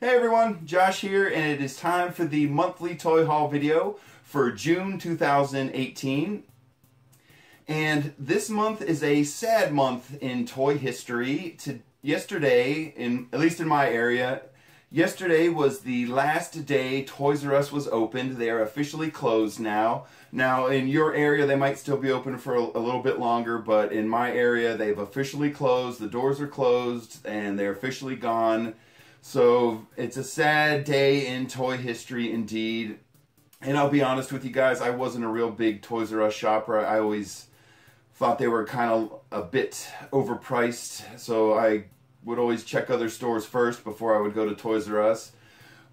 Hey everyone, Josh here, and it is time for the monthly toy haul video for June 2018. And this month is a sad month in toy history. Yesterday, at least in my area, yesterday was the last day Toys R Us was opened. They are officially closed now. Now, in your area, they might still be open for a little bit longer, but in my area, they've officially closed. The doors are closed, and they're officially gone. So it's a sad day in toy history indeed. And I'll be honest with you guys, I wasn't a real big Toys R Us shopper. I always thought they were kind of a bit overpriced, so I would always check other stores first before I would go to Toys R Us.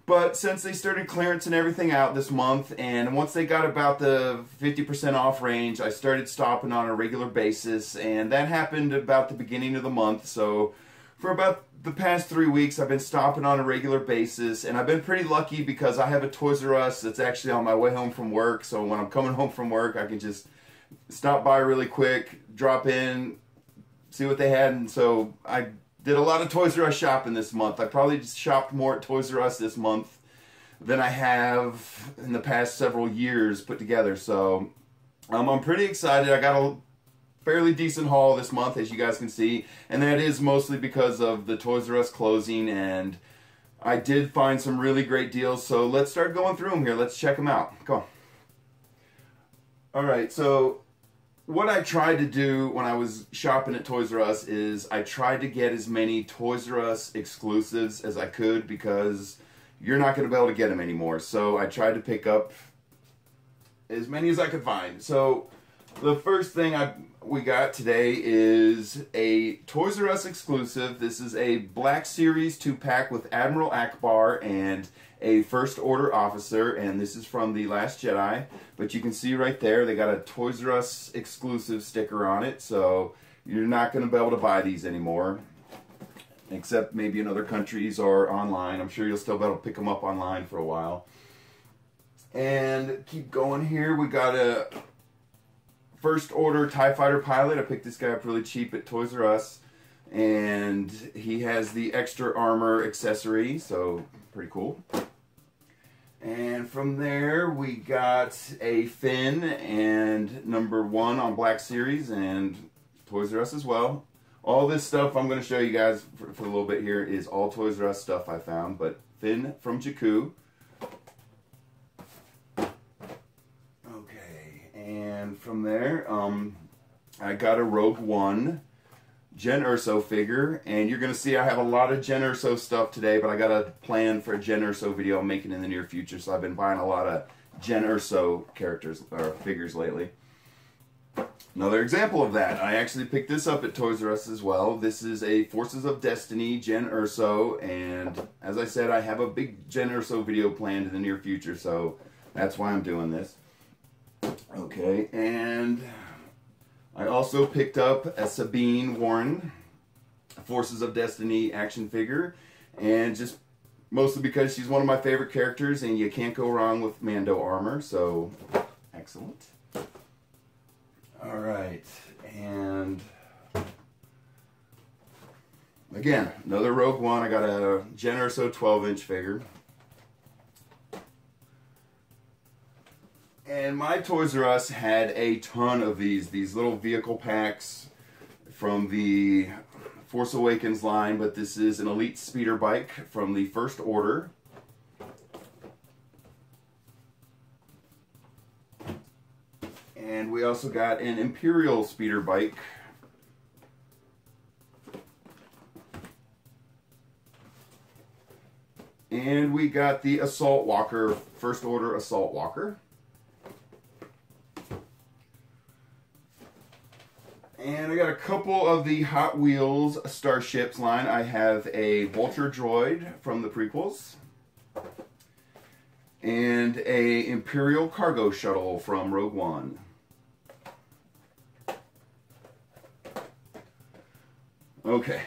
But since they started clearancing everything out this month, and once they got about the 50% off range, I started stopping on a regular basis, and that happened about the beginning of the month. So for about the past 3 weeks, I've been stopping on a regular basis, and I've been pretty lucky because I have a Toys R Us that's actually on my way home from work. So when I'm coming home from work, I can just stop by really quick, drop in, see what they had. And so I did a lot of Toys R Us shopping this month. I probably just shopped more at Toys R Us this month than I have in the past several years put together. So I'm pretty excited. I got a fairly decent haul this month, as you guys can see, and that is mostly because of the Toys R Us closing, and I did find some really great deals. So let's start going through them here. Let's check them out. Go on. Alright, so what I tried to do when I was shopping at Toys R Us is I tried to get as many Toys R Us exclusives as I could, because you're not going to be able to get them anymore. So I tried to pick up as many as I could find. So the first thing we got today is a Toys R Us exclusive. This is a Black Series 2-pack with Admiral Ackbar and a First Order officer, and this is from The Last Jedi. But you can see right there, they got a Toys R Us exclusive sticker on it, so you're not going to be able to buy these anymore, except maybe in other countries or online. I'm sure you'll still be able to pick them up online for a while. And keep going here, we got a First Order TIE Fighter pilot. I picked this guy up really cheap at Toys R Us, and he has the extra armor accessory, so pretty cool. And from there we got a Finn and #1 on Black Series and Toys R Us as well. All this stuff I'm going to show you guys for a little bit here is all Toys R Us stuff I found, but Finn from Jakku. And from there, I got a Rogue One Jyn Erso figure, and you're going to see I have a lot of Jyn Erso stuff today, but I got a plan for a Jyn Erso video I'm making in the near future, so I've been buying a lot of Jyn Erso characters, or figures lately. Another example of that, I actually picked this up at Toys R Us as well. This is a Forces of Destiny Jyn Erso, and as I said, I have a big Jyn Erso video planned in the near future, so that's why I'm doing this. Okay, and I also picked up a Sabine Warren Forces of Destiny action figure, and just mostly because she's one of my favorite characters, and you can't go wrong with Mando armor, so excellent. Alright, and again, another Rogue One. I got a Jyn Erso 12-inch figure. And my Toys R Us had a ton of these little vehicle packs from the Force Awakens line, but this is an Elite speeder bike from the First Order. And we also got an Imperial speeder bike. And we got the Assault Walker, First Order Assault Walker. And I got a couple of the Hot Wheels Starships line. I have a Vulture Droid from the prequels, and a Imperial Cargo Shuttle from Rogue One. Okay.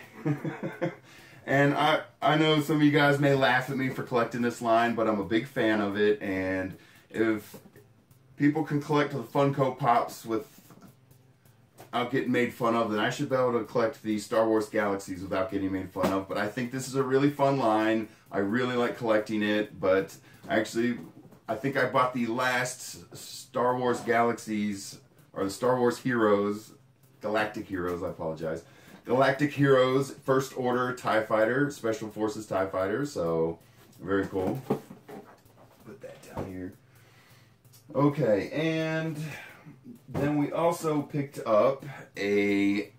And I know some of you guys may laugh at me for collecting this line, but I'm a big fan of it, and if people can collect the Funko Pops with without getting made fun of, then I should be able to collect the Star Wars Galaxies without getting made fun of. But I think this is a really fun line. I really like collecting it, but actually, I think I bought the last Star Wars Galaxies, or the Star Wars Heroes, Galactic Heroes, I apologize. Galactic Heroes, First Order TIE Fighter, Special Forces TIE Fighter, so very cool. Put that down here. Okay, and then we also picked up a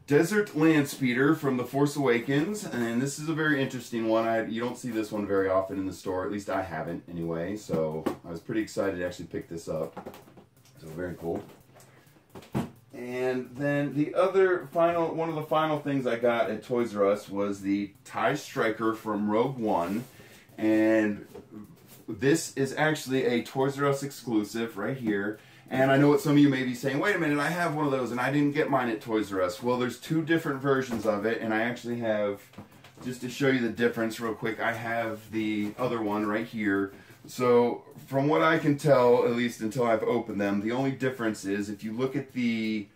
Desert Land Speeder from The Force Awakens, and this is a very interesting one. You don't see this one very often in the store, at least I haven't anyway, so I was pretty excited to actually pick this up. So very cool. And then the other one of the final things I got at Toys R Us was the TIE Striker from Rogue One, and this is actually a Toys R Us exclusive right here. And I know what some of you may be saying, wait a minute, I have one of those and I didn't get mine at Toys R Us. Well, there's two different versions of it, and I actually have, just to show you the difference real quick, I have the other one right here. So, from what I can tell, at least until I've opened them, the only difference is if you look at the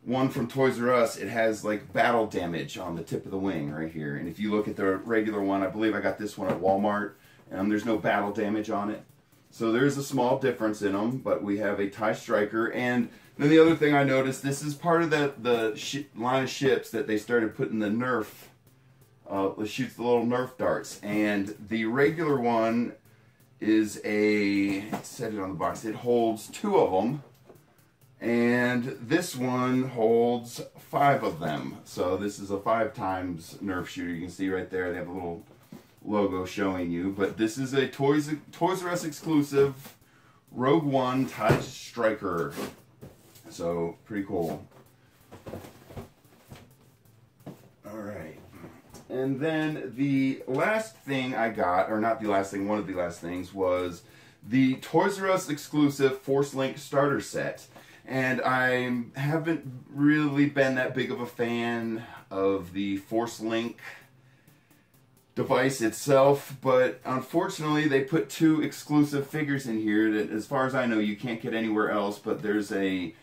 one from Toys R Us, it has like battle damage on the tip of the wing right here. And if you look at the regular one, I believe I got this one at Walmart, there's no battle damage on it. So there's a small difference in them, but we have a TIE Striker. And then the other thing I noticed, this is part of the line of ships that they started putting the Nerf, shoots the little Nerf darts. And the regular one is it said it on the box, it holds 2 of them. And this one holds 5 of them. So this is a 5 times Nerf shooter. You can see right there, they have a little logo showing you, but this is a Toys R Us exclusive Rogue One TIE Striker. So pretty cool. Alright. And then the last thing I got, or not the last thing, one of the last things, was the Toys R Us exclusive Force Link starter set. And I haven't really been that big of a fan of the Force Link device itself, but unfortunately they put 2 exclusive figures in here that, as far as I know, you can't get anywhere else. But there's a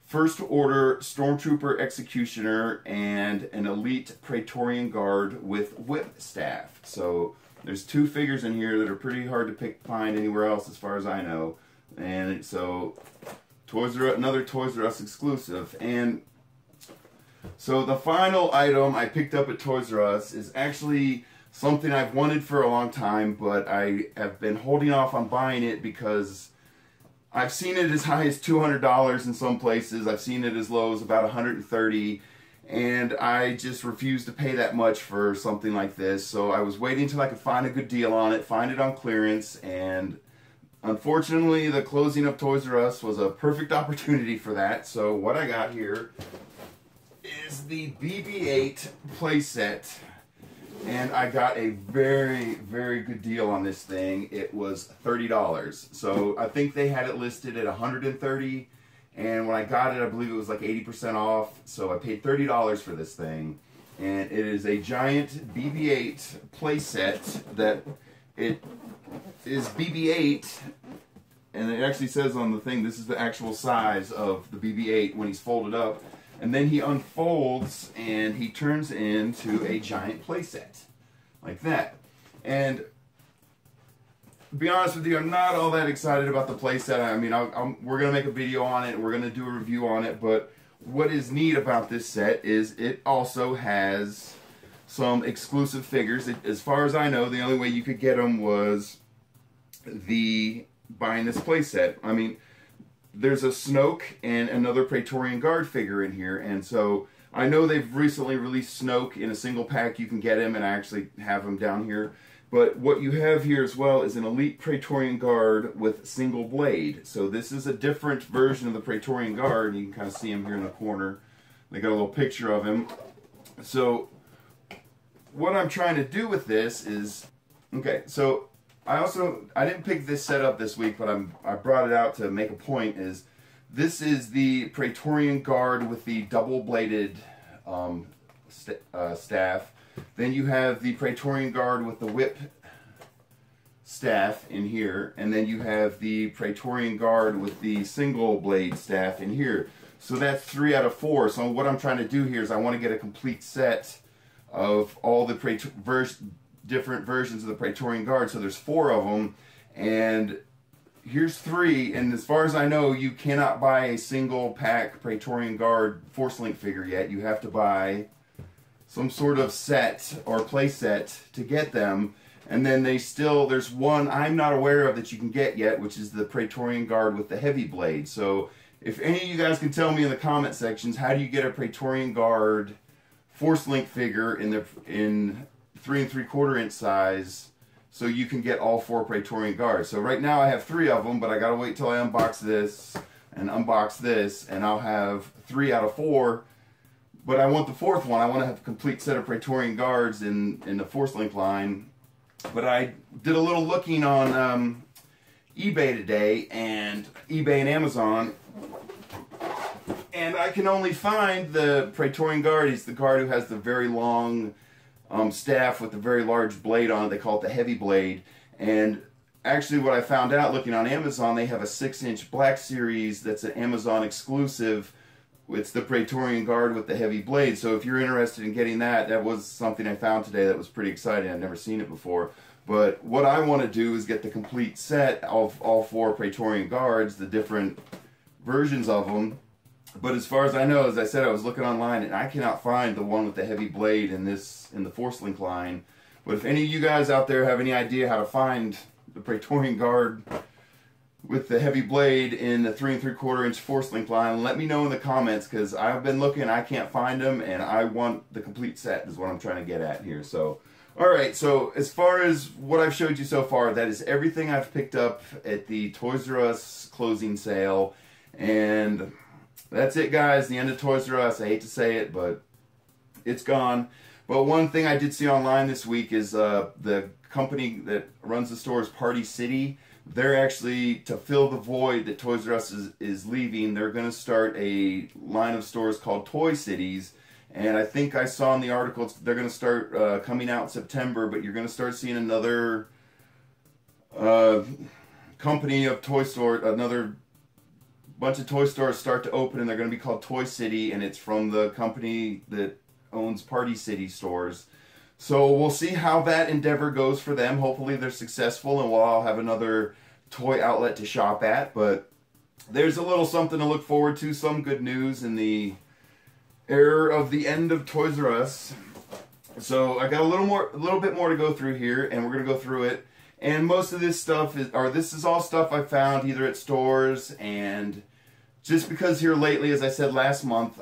First Order Stormtrooper Executioner and an Elite Praetorian Guard with whip staff. So there's 2 figures in here that are pretty hard to find anywhere else as far as I know. And so another Toys R Us exclusive. And so the final item I picked up at Toys R Us is actually something I've wanted for a long time, but I have been holding off on buying it because I've seen it as high as $200 in some places. I've seen it as low as about $130, and I just refuse to pay that much for something like this. So I was waiting until I could find a good deal on it, find it on clearance, and unfortunately the closing of Toys R Us was a perfect opportunity for that. So what I got here is the BB-8 playset. And I got a very, very good deal on this thing. It was $30. So I think they had it listed at $130. And when I got it, I believe it was like 80% off. So I paid $30 for this thing. And it is a giant BB-8 playset that it is BB-8. And it actually says on the thing, this is the actual size of the BB-8 when he's folded up. And then he unfolds and he turns into a giant playset. Like that. And to be honest with you, I'm not all that excited about the playset. I mean, we're going to make a video on it. We're going to do a review on it. But what is neat about this set is it also has some exclusive figures. As far as I know, the only way you could get them was buying this playset. I mean, there's a Snoke and another Praetorian Guard figure in here, and so I know they've recently released Snoke in a single pack. You can get him, and I actually have him down here. But what you have here as well is an Elite Praetorian Guard with single blade. So this is a different version of the Praetorian Guard. You can kind of see him here in the corner. They got a little picture of him. So what I'm trying to do with this is, okay, so I didn't pick this set up this week, but I brought it out to make a point. This is the Praetorian Guard with the double-bladed staff. Then you have the Praetorian Guard with the whip staff in here, and then you have the Praetorian Guard with the single blade staff in here. So that's 3 out of 4. So what I'm trying to do here is I want to get a complete set of all the different versions of the Praetorian Guard. So there's 4 of them, and here's 3. And as far as I know, you cannot buy a single pack Praetorian Guard Force Link figure yet. You have to buy some sort of set or play set to get them. And then there's one I'm not aware of that you can get yet, which is the Praetorian Guard with the heavy blade. So if any of you guys can tell me in the comment sections, how do you get a Praetorian Guard Force Link figure in 3 3/4 inch size so you can get all 4 Praetorian Guards? So right now I have 3 of them, but I gotta wait till I unbox this, and I'll have 3 out of 4. But I want the 4th one. I want to have a complete set of Praetorian Guards in the Force Link line. But I did a little looking on eBay today, and eBay and Amazon, and I can only find the Praetorian Guard. He's the guard who has the very long staff with the very large blade on it. They call it the heavy blade. And actually what I found out looking on Amazon, they have a 6-inch Black Series that's an Amazon exclusive. It's the Praetorian Guard with the heavy blade. So if you're interested in getting that, that was something I found today that was pretty exciting. I'd never seen it before. But what I want to do is get the complete set of all 4 Praetorian Guards, the different versions of them. But as far as I know, as I said, I was looking online and I cannot find the one with the heavy blade in the Force Link line. But if any of you guys out there have any idea how to find the Praetorian Guard with the heavy blade in the 3 3/4 inch Force Link line, let me know in the comments, because I've been looking, I can't find them, and I want the complete set is what I'm trying to get at here. So, alright, so as far as what I've showed you so far, that is everything I've picked up at the Toys R Us closing sale, and that's it, guys, the end of Toys R Us. I hate to say it, but it's gone. But one thing I did see online this week is the company that runs the store is Party City. They're actually, to fill the void that Toys R Us is leaving, they're going to start a line of stores called Toy Cities. And I think I saw in the article they're going to start coming out in September, but you're going to start seeing another company of toy store, another bunch of toy stores start to open, and they're going to be called Toy City, and it's from the company that owns Party City stores. So we'll see how that endeavor goes for them. Hopefully they're successful and we'll all have another toy outlet to shop at. But there's a little something to look forward to, some good news in the era of the end of Toys R Us. So I got a little bit more to go through here, and we're going to go through it. And most of this stuff this is all stuff I found either at stores, and just because here lately, as I said last month,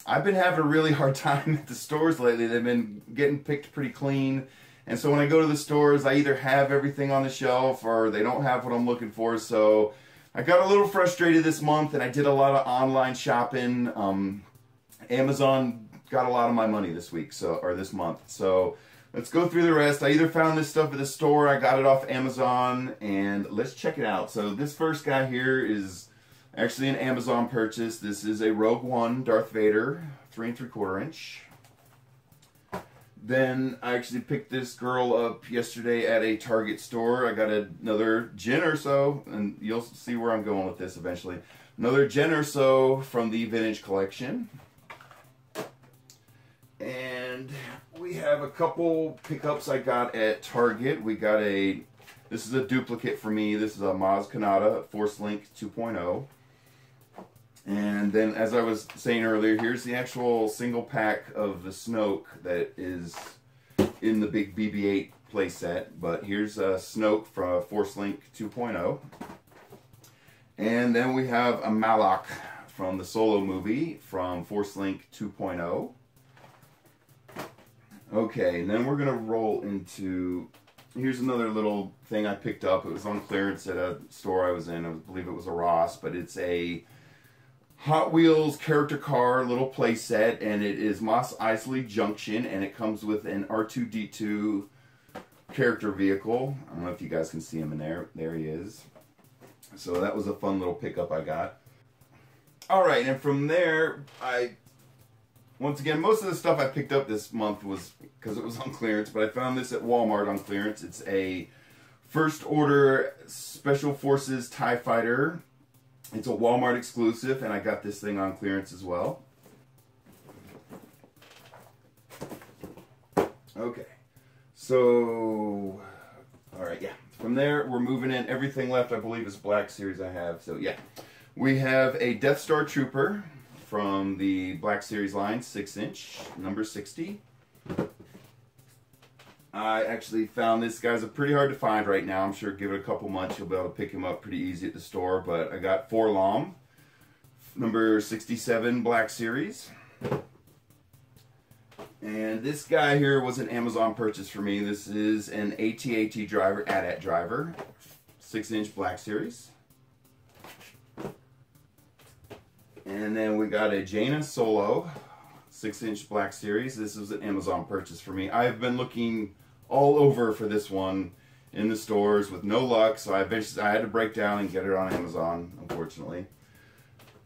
I've been having a really hard time at the stores lately. They've been getting picked pretty clean. And so when I go to the stores, I either have everything on the shelf or they don't have what I'm looking for. So I got a little frustrated this month, and I did a lot of online shopping. Amazon got a lot of my money this week, or this month. So let's go through the rest. I either found this stuff at the store, I got it off Amazon, and let's check it out. So this first guy here is actually an Amazon purchase. This is a Rogue One Darth Vader, 3 3/4 inch. Then I actually picked this girl up yesterday at a Target store. I got another Jen Erso, and you'll see where I'm going with this eventually. Another Jen Erso from the Vintage Collection. And we have a couple pickups I got at Target. We got this is a duplicate for me. This is a Maz Kanata Force Link 2.0. And then, as I was saying earlier, here's the actual single pack of the Snoke that is in the big BB-8 playset. But here's Snoke from Force Link 2.0. And then we have a Malak from the Solo movie from Force Link 2.0. Okay, and then we're going to roll into... Here's another little thing I picked up. It was on clearance at a store I was in. I believe it was a Ross, but it's a Hot Wheels character car little play set, and it is Mos Eisley Junction, and it comes with an R2-D2 character vehicle. I don't know if you guys can see him in there. There he is. So that was a fun little pickup I got. Alright, and from there, once again, most of the stuff I picked up this month was because it was on clearance, but I found this at Walmart on clearance. It's a First Order Special Forces TIE Fighter. It's a Walmart exclusive, and I got this thing on clearance as well. Okay, so, alright, yeah. From there, we're moving in. Everything left, I believe, is Black Series I have. So, yeah. We have a Death Star Trooper from the Black Series line, 6-inch, number 60. I actually found this guy's pretty hard to find right now. I'm sure give it a couple months, you'll be able to pick him up pretty easy at the store. But I got 4-LOM, number 67, Black Series. And this guy here was an Amazon purchase for me. This is an AT-AT driver, AT-AT driver, 6-inch Black Series. And then we got a Jaina Solo, 6-inch Black Series. This was an Amazon purchase for me. I've been looking all over for this one in the stores with no luck, so I had to break down and get it on Amazon, unfortunately.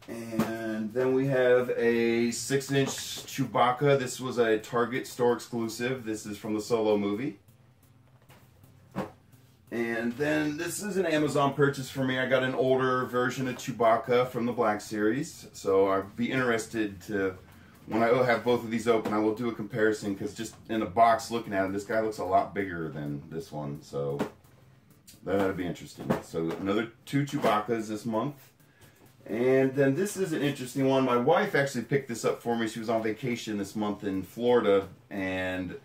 And then we have a 6-inch Chewbacca. This was a Target store exclusive. This is from the Solo movie. And then this is an Amazon purchase for me. I got an older version of Chewbacca from the Black Series. So I'd be interested to, when I have both of these open, I will do a comparison, because just in a box looking at it, this guy looks a lot bigger than this one. So that'll be interesting. So another 2 Chewbaccas this month. And then this is an interesting one. My wife actually picked this up for me. She was on vacation this month in Florida, and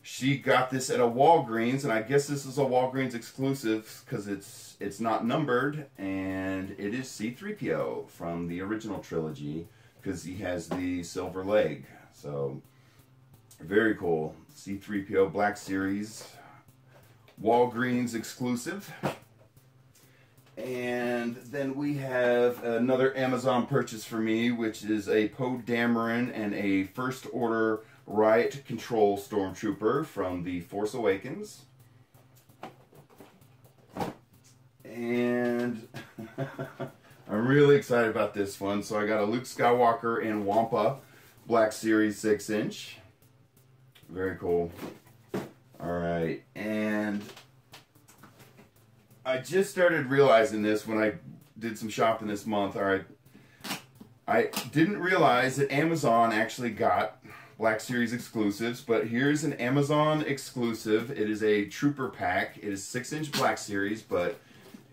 she got this at a Walgreens, and I guess this is a Walgreens exclusive because it's not numbered, and it is C-3PO from the original trilogy, because he has the silver leg. So very cool. C-3PO Black Series, Walgreens exclusive. And then we have another Amazon purchase for me, which is a Poe Dameron and a First Order Riot Control Stormtrooper from The Force Awakens. And I'm really excited about this one. So I got a Luke Skywalker and Wampa Black Series 6-inch. Very cool. Alright, and I just started realizing this when I did some shopping this month. Alright, I didn't realize that Amazon actually got Black Series exclusives, but here's an Amazon exclusive. It is a Trooper pack. It is 6-inch Black Series, but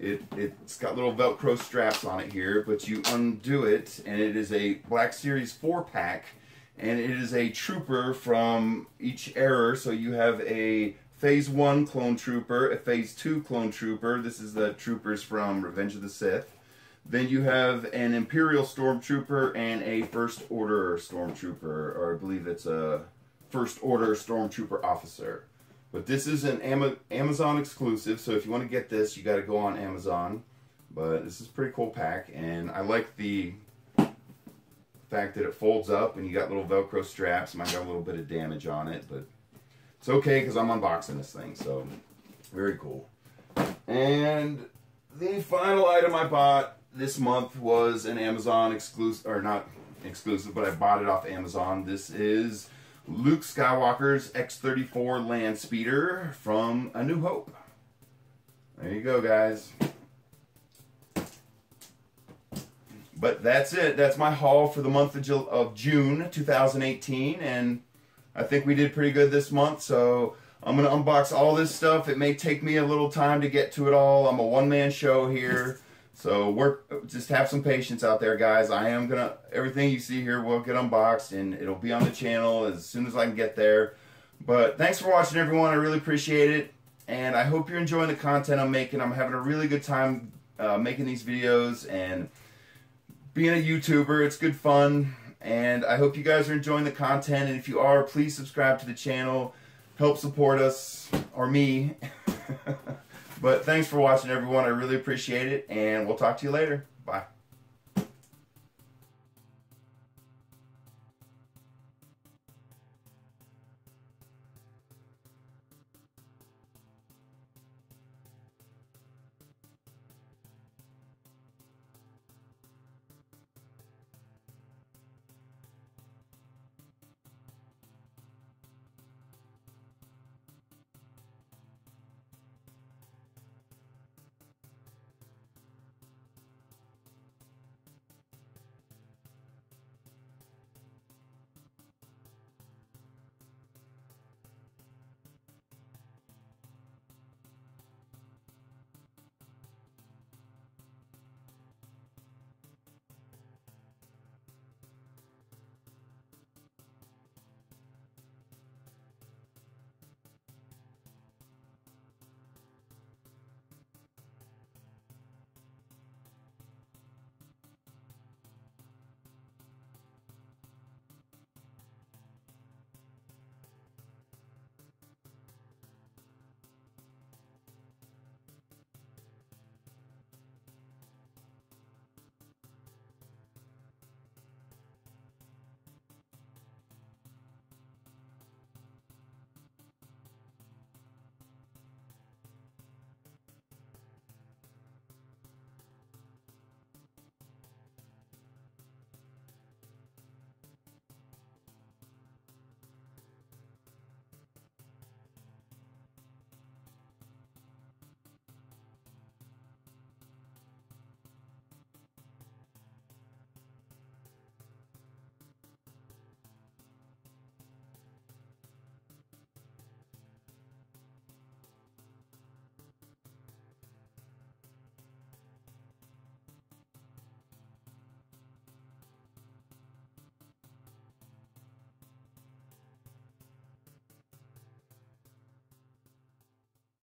it's got little Velcro straps on it here, but you undo it, and it is a Black Series 4-pack, and it is a Trooper from each era. So you have a Phase 1 Clone Trooper, a Phase 2 Clone Trooper. This is the troopers from Revenge of the Sith. Then you have an Imperial Stormtrooper and a First Order Stormtrooper, or I believe it's a First Order Stormtrooper officer. But this is an Amazon exclusive, so if you want to get this, you got to go on Amazon. But this is a pretty cool pack, and I like the fact that it folds up and you got little Velcro straps. Might got a little bit of damage on it, but it's okay because I'm unboxing this thing, so very cool. And the final item I bought this month was an Amazon exclusive, or not exclusive, but I bought it off Amazon. This is Luke Skywalker's X-34 Land Speeder from A New Hope. There you go, guys. But that's it. That's my haul for the month of June 2018, and I think we did pretty good this month, so I'm going to unbox all this stuff. It may take me a little time to get to it all. I'm a one-man show here, so just have some patience out there, guys. Everything you see here will get unboxed, and it'll be on the channel as soon as I can get there. But thanks for watching, everyone. I really appreciate it, and I hope you're enjoying the content I'm making. I'm having a really good time making these videos and being a YouTuber. It's good fun. And I hope you guys are enjoying the content, and if you are, please subscribe to the channel. Help support us, or me. But thanks for watching, everyone. I really appreciate it, and we'll talk to you later. Bye.